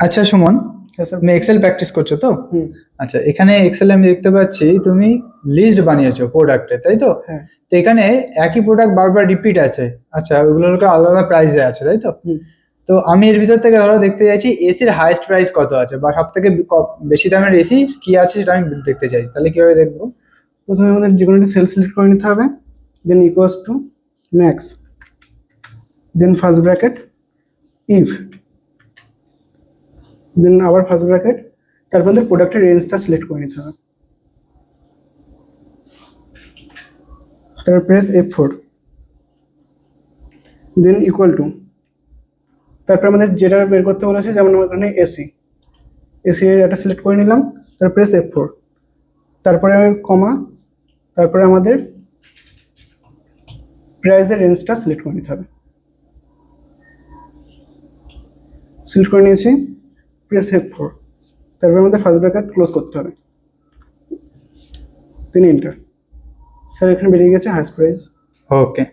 আচ্ছা সুমন, হ্যাঁ স্যার। তুমি এক্সেল প্র্যাকটিস করছো তো? হুম। আচ্ছা, এখানে এক্সেলে আমি দেখতে পাচ্ছি তুমি লিস্ট বানিয়েছো প্রোডাক্টের, তাই তো? হ্যাঁ। তো এখানে একই প্রোডাক্ট বারবার রিপিট আছে। আচ্ছা, ওগুলোকে আলাদা আলাদা প্রাইসে আছে, তাই তো? হুম। তো আমি এর ভিতর থেকে ধরো দেখতে চাইছি এসির হাইয়েস্ট প্রাইস কত আছে, বা সব থেকে বেশি দামের এসি কি আছে সেটা আমি দেখতে চাইছি। তাহলে কিভাবে দেখবো? প্রথমে আমাদের যে কোনো একটা সেল সিলেক্ট করে নিতে হবে, then equals to max, then first bracket if, then আবার ফার্স্ট ব্র্যাকেট, তারপর আমাদের প্রোডাক্টের রেঞ্জটা সিলেক্ট করে নিতে হবে। তারপর press F4, than equal to, তারপর আমাদের যেটা বের করতে বলেছে, যেমন আমার এখানে এসি এর একটা সিলেক্ট করে নিলাম, তারপর প্রেস F4, তারপরে কমা, তারপরে আমাদের প্রাইসের রেঞ্জটা সিলেক্ট করে নিতে হবে। সিলেক্ট করে নিয়েছি, প্রেস F4, তারপরে আমাদের ফার্স্ট ব্র্যাকেট ক্লোজ করতে হবে, দেন এন্টার। স্যার এখানে বেরিয়ে গেছে হাইস্ট প্রাইস। ওকে।